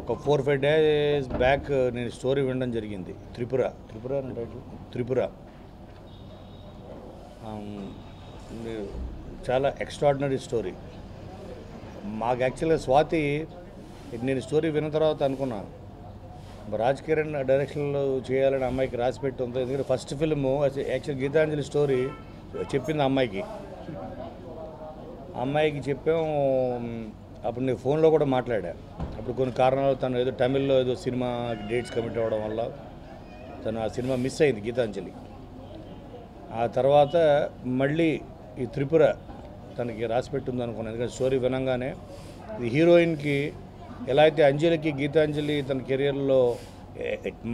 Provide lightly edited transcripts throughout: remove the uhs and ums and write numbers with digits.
ఒక 4-5 days back నేను story వినడం జరిగింది. త్రిపుర చాలా ఎక్స్ట్రాడినరీ స్టోరీ. మాకు యాక్చువల్గా స్వాతి నేను స్టోరీ విన్న తర్వాత అనుకున్నా రాజ్ కిరణ్ డైరెక్షన్లో చేయాలని అమ్మాయికి రాసి పెట్టి ఉంది. ఎందుకంటే first film actual Gitanjali story చెప్పింది అమ్మాయికి చెప్పాం. అప్పుడు నేను ఫోన్లో కూడా మాట్లాడా. అప్పుడు కొన్ని కారణాలు తను ఏదో తమిళ్లో ఏదో సినిమా డేట్స్ కమిట్ అవ్వడం వల్ల తను ఆ సినిమా మిస్ అయింది గీతాంజలి. ఆ తర్వాత మళ్ళీ ఈ త్రిపుర తనకి రాసి పెట్టింది అనుకున్నాను. ఎందుకంటే స్టోరీ వినంగానే ఇది హీరోయిన్కి ఎలా అయితే అంజలికి గీతాంజలి తన కెరియర్లో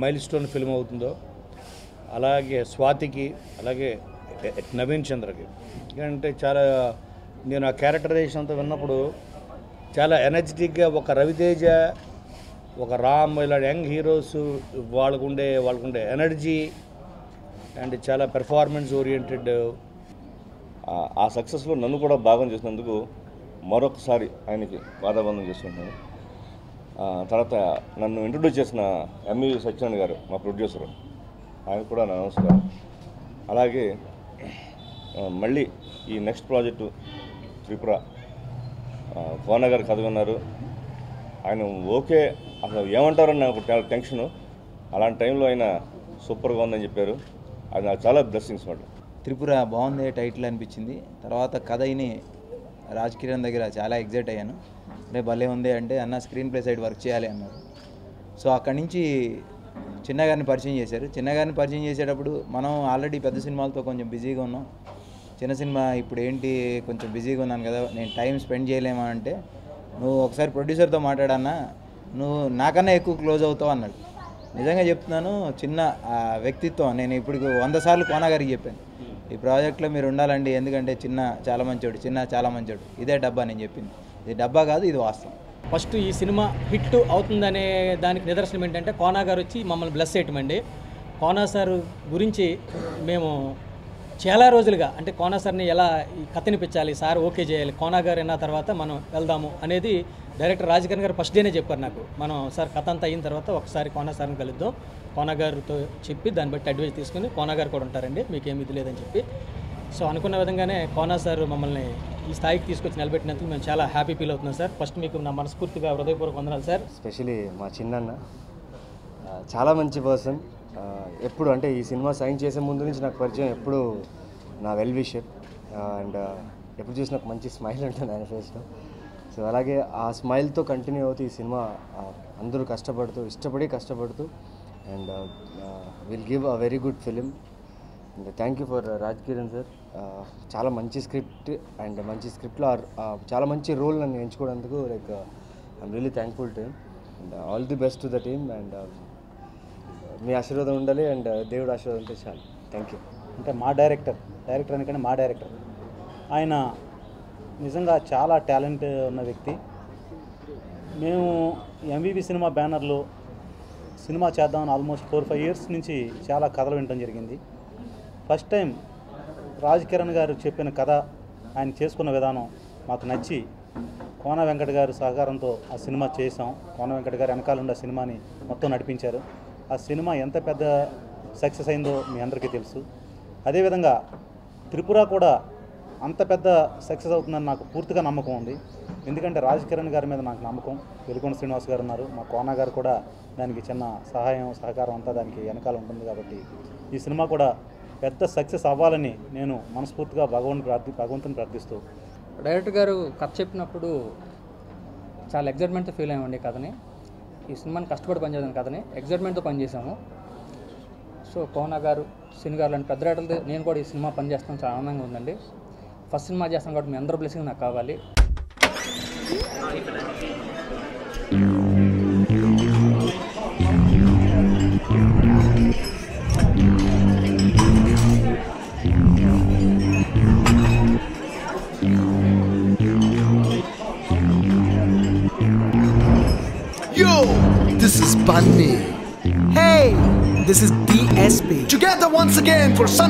మైల్ స్టోన్ ఫిల్మ్ అవుతుందో అలాగే స్వాతికి అలాగే నవీన్ చంద్రకి. ఎందుకంటే చాలా నేను ఆ క్యారెక్టరైజేషన్ అంతా విన్నప్పుడు చాలా ఎనర్జెటిక్గా ఒక రవితేజ ఒక రామ్ ఇలాంటి యంగ్ హీరోస్ వాళ్ళకుండే ఎనర్జీ అండ్ చాలా పెర్ఫార్మెన్స్ ఓరియంటెడ్. ఆ సక్సెస్లో నన్ను కూడా భాగం చేసినందుకు మరొకసారి ఆయనకి పాదాబంధం చేసుకుంటున్నాను. తర్వాత నన్ను ఇంట్రొడ్యూస్ చేసిన ఎంవి సత్యనారాయణ గారు మా ప్రొడ్యూసరు, ఆయన కూడా నా నమస్కారం. అలాగే మళ్ళీ ఈ నెక్స్ట్ ప్రాజెక్టు త్రిపుర కోన గారు కథ విన్నారు. ఆయన ఓకే అసలు ఏమంటారని నాకు చాలా టెన్షను. అలాంటి టైంలో ఆయన సూపర్గా ఉందని చెప్పారు. అది నాకు చాలా బ్లెస్సింగ్స్ మాట. త్రిపుర బాగుంది టైటిల్ అనిపించింది. తర్వాత కథ అయిన రాజ్ కిరణ్ దగ్గర చాలా ఎగ్జైట్ అయ్యాను. రేపు భలే ఉంది అంటే అన్న స్క్రీన్ ప్లే సైడ్ వర్క్ చేయాలి అన్నారు. సో అక్కడి నుంచి చిన్నగారిని పరిచయం చేశారు. చిన్నగారిని పరిచయం చేసేటప్పుడు మనం ఆల్రెడీ పెద్ద సినిమాలతో కొంచెం బిజీగా ఉన్నాం. చిన్న సినిమా ఇప్పుడు ఏంటి కొంచెం బిజీగా ఉన్నాను కదా, నేను టైం స్పెండ్ చేయలేమా అంటే నువ్వు ఒకసారి ప్రొడ్యూసర్తో మాట్లాడన్నా నువ్వు నాకన్నా ఎక్కువ క్లోజ్ అవుతావు అన్నాడు. నిజంగా చెప్తున్నాను, చిన్న వ్యక్తిత్వం. నేను ఇప్పుడు 100 సార్లు కోన గారికి చెప్పాను ఈ ప్రాజెక్ట్లో మీరు ఉండాలండి, ఎందుకంటే చిన్న చాలా మంచోడు, ఇదే డబ్బా నేను చెప్పింది. ఇది డబ్బా కాదు, ఇది వాస్తవం. ఫస్ట్ ఈ సినిమా హిట్ అవుతుందనే దానికి నిదర్శనం ఏంటంటే కోనా గారు వచ్చి మమ్మల్ని బ్లెస్ చేయటమండి. కోనా సార్ గురించి మేము చాలా రోజులుగా అంటే కోనా సార్ని ఎలా ఈ కథనిపించాలి, సార్ ఓకే చేయాలి, కోనా గారు అన్న తర్వాత మనం వెళ్దాము అనేది డైరెక్టర్ రాజ్ కిరణ్ గారు ఫస్ట్ డేనే చెప్పారు నాకు. మనం సార్ కథ అంతా అయిన తర్వాత ఒకసారి కోనా సార్ని కలుద్దాం, కోనా గారితో చెప్పి దాన్ని బట్టి అడ్వైస్ తీసుకుని కోనా గారు కూడా ఉంటారండి, మీకేమి ఇది లేదని చెప్పి. సో అనుకున్న విధంగానే కోనా సార్ మమ్మల్ని ఈ స్థాయికి తీసుకొచ్చి నిలబెట్టినందుకు మేము చాలా హ్యాపీ ఫీల్ అవుతున్నాం సార్. ఫస్ట్ మీకు నా మనస్ఫూర్తిగా హృదయపూర్వక వందనాలు సార్. ఎస్పెషలీ మా చిన్నన్న చాలా మంచి పర్సన్. ఎప్పుడు అంటే ఈ సినిమా సైన్ చేసే ముందు నుంచి నాకు పరిచయం, ఎప్పుడు నా వెల్ విషర్ అండ్ ఎప్పుడు చూసి నాకు మంచి స్మైల్ ఉంటుంది ఆయన ఫేస్లో. సో అలాగే ఆ స్మైల్తో కంటిన్యూ అవుతూ ఈ సినిమా అందరూ ఇష్టపడి కష్టపడుతూ and will give a very good film. And thank you for Raj Kiran sir. చాలా మంచి స్క్రిప్ట్ అండ్ మంచి స్క్రిప్ట్లో చాలా మంచి రోల్ నన్ను ఎంచుకోవడానికి like I'm really thankful to him and all the best to the team. And మీ ఆశీర్వాదం ఉండాలి అండ్ దేవుడు ఆశీర్వాదం ఉంటే చాలు. Thank you. అంటే మా డైరెక్టర్ అనుకంటే మా డైరెక్టర్ ఆయన నిజంగా చాలా టాలెంట్ ఉన్న వ్యక్తి. మేము ఎంవివి సినిమా బ్యానర్లో సినిమా చేద్దామని ఆల్మోస్ట్ 4-5 years నుంచి చాలా కథలు వినడం జరిగింది. ఫస్ట్ టైం రాజ్ కిరణ్ గారు చెప్పిన కథ ఆయన చేసుకున్న విధానం మాకు నచ్చి కోన వెంకట గారు సహకారంతో ఆ సినిమా చేసాం. కోన వెంకట గారు వెనకాలండి ఆ సినిమాని మొత్తం నడిపించారు. ఆ సినిమా ఎంత పెద్ద సక్సెస్ అయిందో మీ అందరికీ తెలుసు. అదేవిధంగా త్రిపుర కూడా అంత పెద్ద సక్సెస్ అవుతుందని నాకు పూర్తిగా నమ్మకం ఉంది. ఎందుకంటే రాజ్ కిరణ్ గారి మీద నాకు నమ్మకం. వెలుగొండ శ్రీనివాస్ గారు ఉన్నారు, మా కోన గారు కూడా దానికి చిన్న సహకారం అంతా దానికి వెనకాల ఉంటుంది. కాబట్టి ఈ సినిమా కూడా పెద్ద సక్సెస్ అవ్వాలని నేను మనస్ఫూర్తిగా భగవంతుని ప్రార్థిస్తూ. డైరెక్టర్ గారు కథ చెప్పినప్పుడు చాలా ఎగ్జైట్మెంట్తో ఫీల్ అయ్యామండి కథని. ఈ సినిమాని కష్టపడి పనిచేద్దాం కథని ఎగ్జైట్మెంట్తో పనిచేసాము. సో కోన గారు, సిని గారు లాంటి పెద్ద రైటర్లతో నేను కూడా ఈ సినిమా పనిచేస్తాను, చాలా ఆనందంగా ఉందండి. ఫస్ట్ సినిమా చేస్తాను కాబట్టి మీ అందరూ బ్లెస్సింగ్ నాకు కావాలి. Yo, this is Bunny. Hey, this is DSP. Together once again for Sun